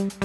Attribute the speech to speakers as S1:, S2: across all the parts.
S1: Ayan,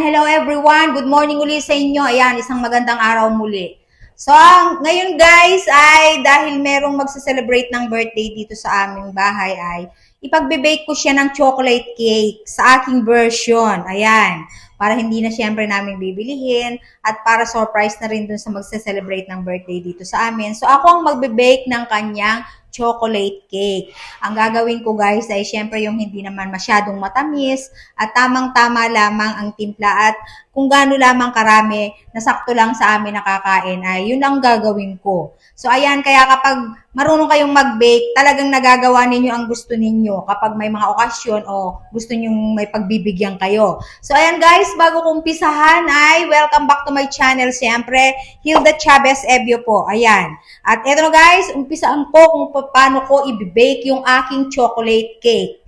S1: hello everyone. Good morning uli sa inyo. Ayan, isang magandang araw muli. So, ngayon guys ay dahil merong magse-celebrate ng birthday dito sa aming bahay ay ipagbe-bake ko siya ng chocolate cake sa aking version. Ayan, para hindi na syempre namin bibilihin at para surprise na rin dun sa magse-celebrate ng birthday dito sa amin. So, ako ang magbe-bake ng kanyang chocolate cake. Ang gagawin ko guys ay syempre yung hindi naman masyadong matamis at tamang-tama lamang ang timpla at kung gaano lamang karami na sakto lang sa amin nakakain ay yun ang gagawin ko. So ayan, kaya kapag marunong kayong mag-bake, talagang nagagawa ninyo ang gusto ninyo kapag may mga okasyon o gusto nyong may pagbibigyan kayo. So ayan guys, bago kong umpisahan ay welcome back to my channel siyempre, Hilda Chavez Ebio po. Ayan. At eto na guys, umpisaan ko kung paano ko i-bake yung aking chocolate cake.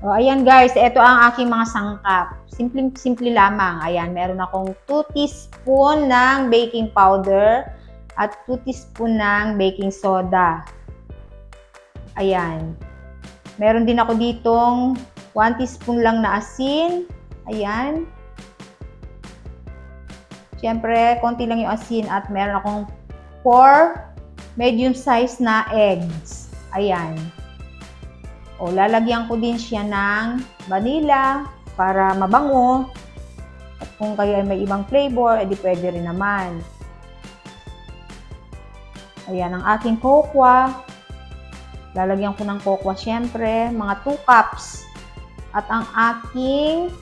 S1: O, ayan guys, ito ang aking mga sangkap. Simple lamang. Ayan, meron akong 2 teaspoon ng baking powder at 2 teaspoon ng baking soda. Ayan. Meron din ako ditong 1 teaspoon lang na asin. Ayan. Siyempre, konti lang yung asin at meron akong 4 medium size na eggs. Ayan. O, lalagyan ko din siya ng vanilla para mabango. At kung kayo ay may ibang flavor, edi pwede rin naman. Ayan, ang aking cocoa. Lalagyan ko ng cocoa syempre, mga 2 cups. At ang aking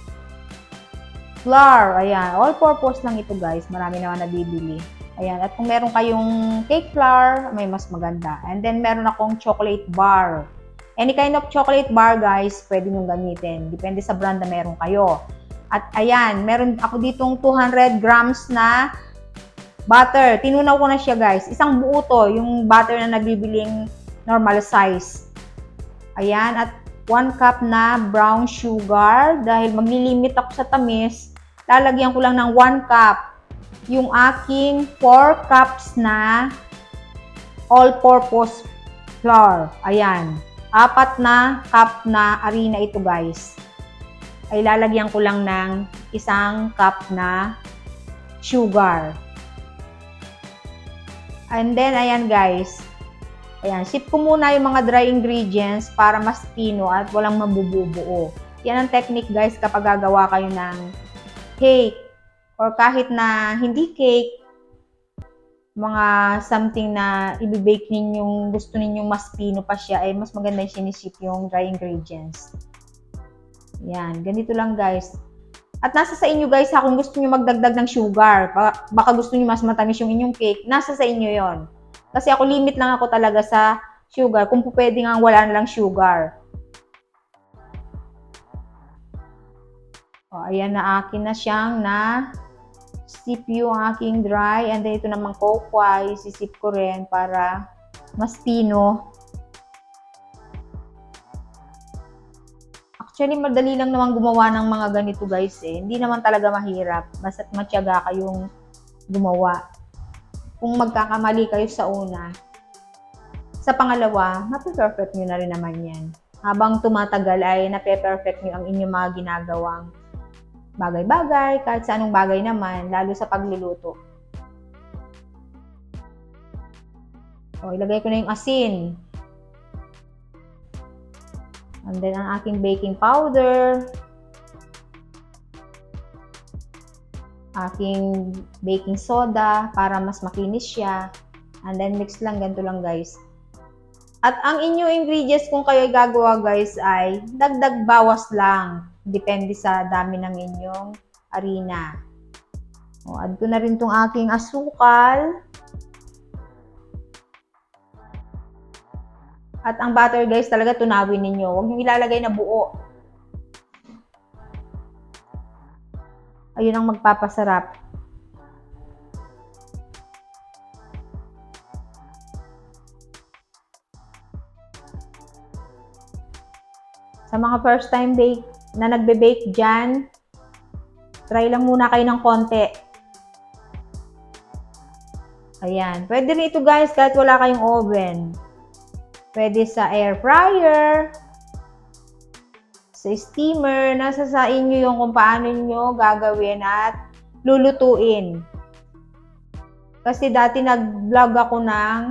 S1: flour. Ayan, all-purpose lang ito guys. Marami naman nabibili. Ayan, at kung meron kayong cake flour, may mas maganda. And then, meron akong chocolate bar. Any kind of chocolate bar, guys, pwede nyo gamitin. Depende sa brand na meron kayo. At ayan, meron ako ditong 200 grams na butter. Tinunaw ko na siya, guys. Isang buo to, yung butter na nabibiling normal size. Ayan, at 1 cup na brown sugar. Dahil maglilimit ako sa tamis, lalagyan ko lang ng 1 cup yung aking 4 cups na all-purpose flour. Ayan. 4 na cup na harina ito guys. Ay lalagyan ko lang ng 1 cup na sugar. And then, ayan guys. Ayan, sip ko muna yung mga dry ingredients para mas pino at walang mabubuo. Yan ang technique guys kapag gagawa kayo ng cake. Or kahit na hindi cake, mga something na i-bake ninyong gusto ninyong mas pino pa siya, ay mas maganda yung sinisip yung dry ingredients. Yan, ganito lang guys. At nasa sa inyo guys ha, kung gusto niyo magdagdag ng sugar, baka gusto niyo mas matamis yung inyong cake, nasa sa inyo yon. Kasi ako limit lang ako talaga sa sugar, kung pwede nga wala na lang sugar. O, ayan na akin na siyang na sip yung aking dry, and then ito namang cocoa, isisip ko rin para mas pino. Actually, madali lang naman gumawa ng mga ganito guys eh. Hindi naman talaga mahirap, basta't matyaga kayong gumawa. Kung magkakamali kayo sa una, sa pangalawa, mape-perfect nyo na rin naman yan. Habang tumatagal ay nape-perfect nyo ang inyong mga ginagawang bagay-bagay, kahit sa anong bagay naman, lalo sa pagluluto. O, ilagay ko na yung asin. And then, ang aking baking powder. Aking baking soda para mas makinis siya. And then, mix lang, ganito lang guys. At ang inyong ingredients kung kayo gagawa guys ay dagdag bawas lang. Depende sa dami ng inyong harina. O, add ko na rin tong aking asukal. At ang butter guys, talaga tunawin ninyo. Huwag nyo ilalagay na buo. Ayun ang magpapasarap. Sa mga first time bake na nagbe-bake dyan, try lang muna kayo ng konti. Ayan. Pwede rin ito guys kahit wala kayong oven. Pwede sa air fryer, sa steamer, nasa sa inyo yung kung paano nyo gagawin at lulutuin. Kasi dati nag-vlog ako ng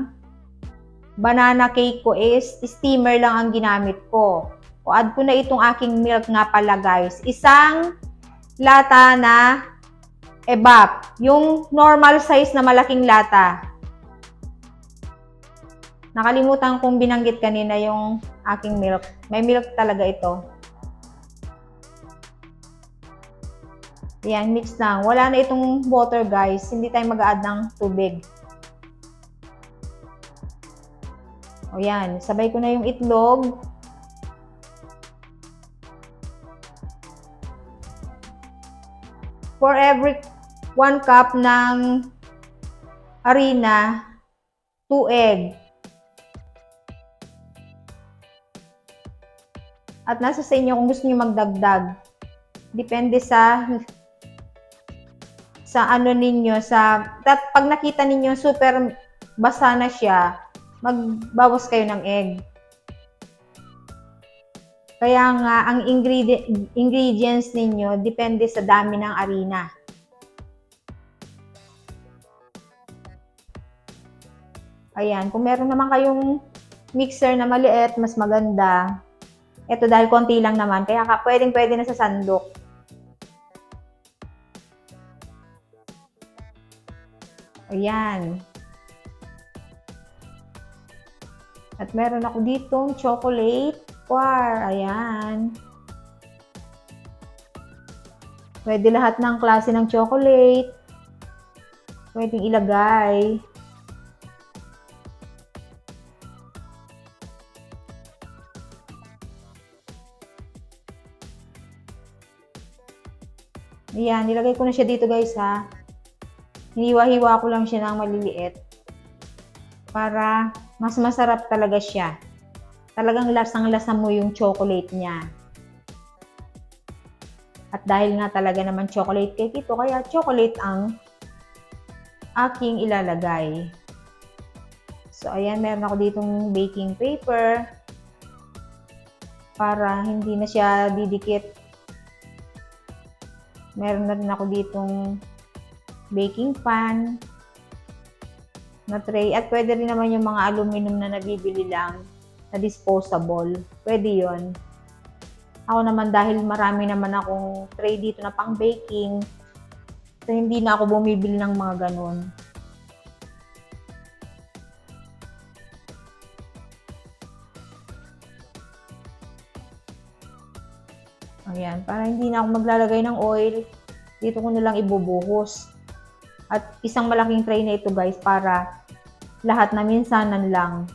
S1: banana cake ko is steamer lang ang ginamit ko. O add ko na itong aking milk nga pala guys. Isang lata na evap. Yung normal size na malaking lata. Nakalimutan kong binanggit kanina yung aking milk. May milk talaga ito. Ayan, mix lang. Wala na itong water guys. Hindi tayo mag-a-add ng tubig. O yan, sabay ko na yung itlog. For every 1 cup ng harina, 2 egg. At nasa sa inyo kung gusto niyo magdagdag. Depende sa ano ninyo. Pag nakita ninyo super basa na siya, magbawas kayo ng egg. Kaya nga, ang ingredients ninyo, depende sa dami ng harina. Ayan, kung meron naman kayong mixer na maliit, mas maganda. Ito dahil konti lang naman, kaya pwedeng-pwede na sa sandok. Ayan. At meron ako ditong chocolate bar. Ayan. Pwede lahat ng klase ng chocolate. Pwedeng ilagay. Ayan, nilagay ko na siya dito guys ha. Hiniwa-hiwa ko lang siya ng maliliit. Para mas masarap talaga siya. Talagang lasang-lasa mo yung chocolate niya. At dahil nga talaga naman chocolate cake ito, kaya chocolate ang aking ilalagay. So, ayan, meron ako ditong baking paper para hindi na siya didikit. Meron na rin ako ditong baking pan na tray. At pwede rin naman yung mga aluminum na nabibili lang na disposable. Pwede yon. Ako naman dahil marami naman akong tray dito na pang baking, so hindi na ako bumibili ng mga ganun. Ayan, para hindi na ako maglalagay ng oil, dito ko na lang ibubuhos. At isang malaking tray na ito guys para lahat na minsanan lang.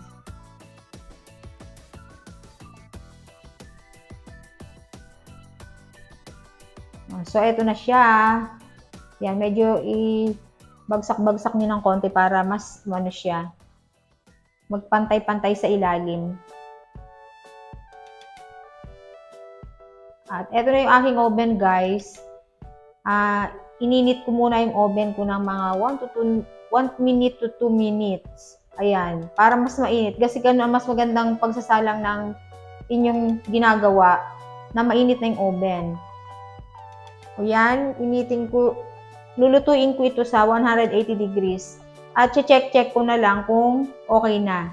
S1: So, eto na siya. Yan, medyo i-bagsak-bagsak nyo ng konti para mas ano siya, magpantay-pantay sa ilalim. At eto na yung aking oven guys. Ininit ko muna yung oven ko ng mga 1 minute to 2 minutes. Ayan, para mas mainit. Kasi gano'n mas magandang pagsasalang ng inyong ginagawa na mainit na yung oven. O yan, lulutuin ko ito sa 180 degrees. At check ko na lang kung okay na.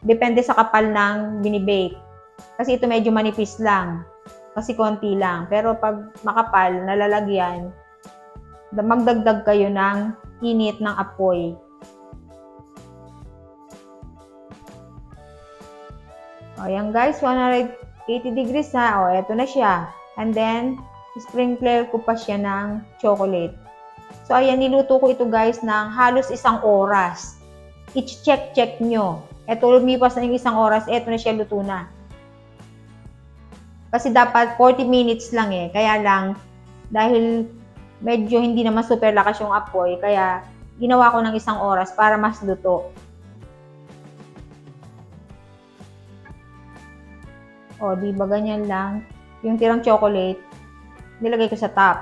S1: Depende sa kapal ng binibake. Kasi ito medyo manipis lang. Kasi konti lang. Pero pag makapal, nalalagyan, magdagdag kayo ng init ng apoy. O yan guys, 180 degrees ha. O, eto na siya. And then, sprinkler ko pa siya ng chocolate. So, ayan, niluto ko ito guys ng halos 1 oras. I-check nyo. Eto, lumipas na yung 1 oras. Eto na siya, luto na. Kasi dapat 40 minutes lang eh. Kaya lang, dahil medyo hindi naman super lakas yung apoy, kaya ginawa ko ng 1 oras para mas luto. O, di ba ganyan lang. Yung tirang chocolate, nilagay ko sa top.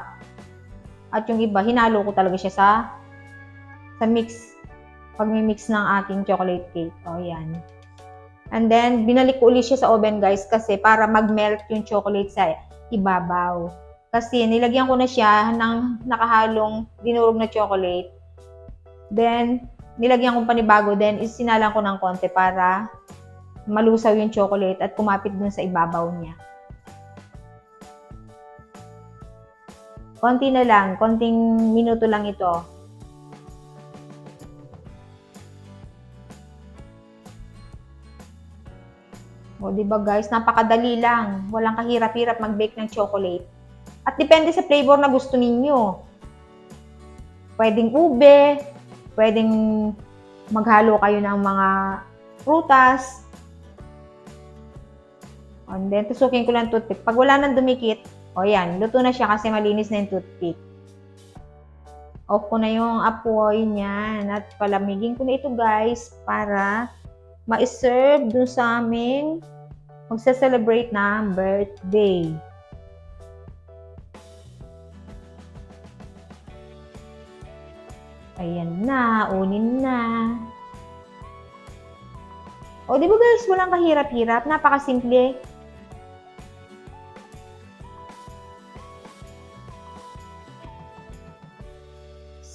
S1: At yung iba, hinalo ko talaga siya sa mix. Pag-mix ng aking chocolate cake. O, yan. And then, binalik ko ulit siya sa oven, guys, kasi para mag-melt yung chocolate sa ibabaw. Kasi nilagyan ko na siya ng nakahalong dinurog na chocolate. Then, nilagyan ko panibago. Then, isinalang ko ng konti para malusaw yung chocolate at kumapit dun sa ibabaw niya. Konti na lang. Konting minuto lang ito. O, diba guys? Napakadali lang. Walang kahirap-hirap mag-bake ng chocolate. At depende sa flavor na gusto ninyo. Pwedeng ube, pwedeng maghalo kayo ng mga prutas. And then, tusukin ko lang toothpick. Pag wala nang dumikit, o yan, luto na siya kasi malinis na yung toothpick. Off ko na yung apoy niyan at palamigin ko na ito guys para ma-serve dun sa aming magsa-celebrate ng birthday. Ayan na, unin na. O, di ba guys, walang kahirap-hirap, napakasimple.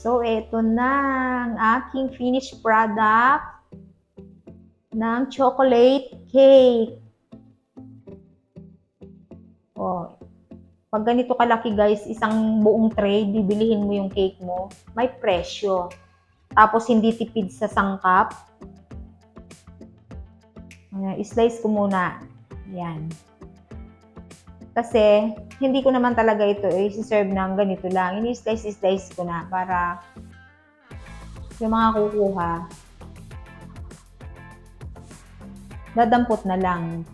S1: So, ito na ang aking finished product ng chocolate cake. O, pag ganito kalaki guys, isang buong tray, bibilihin mo yung cake mo, may presyo. Tapos, hindi tipid sa sangkap. I-slice ko muna. Yan. Kasi, hindi ko naman talaga ito i-serve ng ganito lang. Ini-slice ko na para yung mga kukuha, dadampot na lang.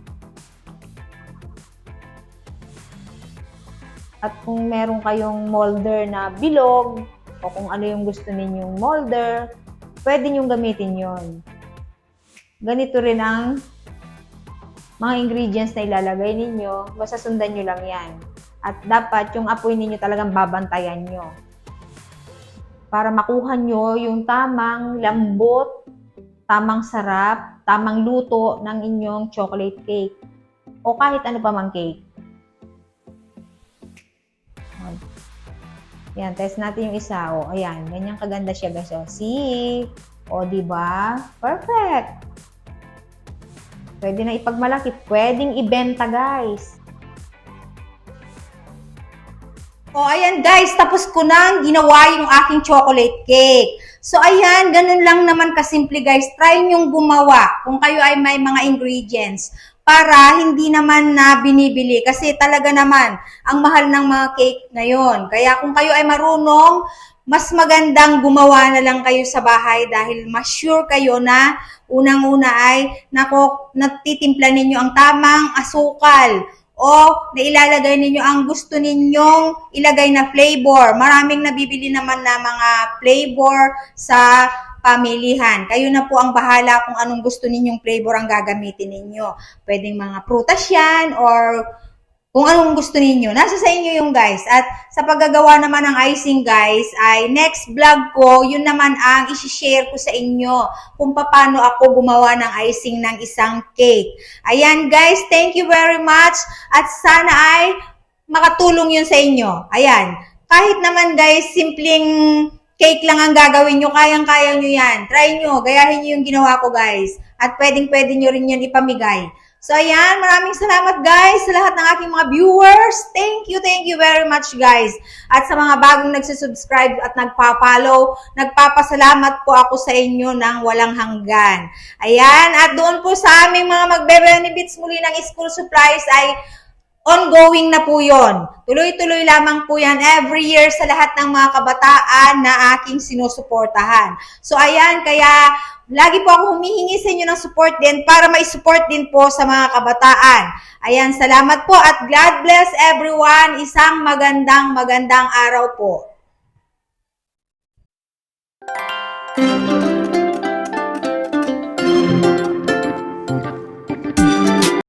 S1: At kung meron kayong molder na bilog, o kung ano yung gusto ninyong molder, pwede nyong gamitin yon. Ganito rin ang mga ingredients na ilalagay ninyo, basta sundan nyo lang yan. At dapat yung apoy ninyo talagang babantayan nyo. Para makuha nyo yung tamang lambot, tamang sarap, tamang luto ng inyong chocolate cake. O kahit ano pa mang cake. Yan, test natin yung isa. O, ayan, ganyan kaganda siya guys. O, see? O, diba? Perfect! Pwede na ipagmalaki. Pwedeng ibenta, guys. O, ayan, guys. Tapos ko nang ginawa yung aking chocolate cake. So, ayan. Ganun lang naman kasimple, guys. Try nyong gumawa kung kayo ay may mga ingredients para hindi naman na binibili. Kasi talaga naman, ang mahal ng mga cake ngayon. Kaya kung kayo ay marunong, mas magandang gumawa na lang kayo sa bahay dahil mas sure kayo na unang-una ay natitimpla ninyo ang tamang asukal o nailalagay ninyo ang gusto ninyong ilagay na flavor. Maraming nabibili naman na mga flavor sa pamilihan. Kayo na po ang bahala kung anong gusto ninyong flavor ang gagamitin ninyo. Pwedeng mga prutas yan or kung anong gusto ninyo. Nasa sa inyo yung guys. At sa paggagawa naman ng icing guys, ay next vlog ko, yun naman ang isi-share ko sa inyo kung paano ako gumawa ng icing ng isang cake. Ayan guys, thank you very much. At sana ay makatulong yun sa inyo. Ayan. Kahit naman guys, simpleng cake lang ang gagawin nyo, kayang-kaya nyo yan. Try nyo, gayahin nyo yung ginawa ko guys. At pwedeng-pwede nyo rin yan ipamigay. So, ayan, maraming salamat guys sa lahat ng aking mga viewers. Thank you very much guys. At sa mga bagong nagsusubscribe at nagpa-follow, nagpapasalamat po ako sa inyo ng walang hanggan. Ayan, at doon po sa aming mga magbe-benefits muli ng school supplies ay ongoing na po yon. Tuloy-tuloy lamang po yan every year sa lahat ng mga kabataan na aking sinusuportahan. So, ayan, kaya lagi po ako humihingi sa inyo ng support din para mai-support din po sa mga kabataan. Ayan, salamat po at God bless everyone. Isang magandang araw po.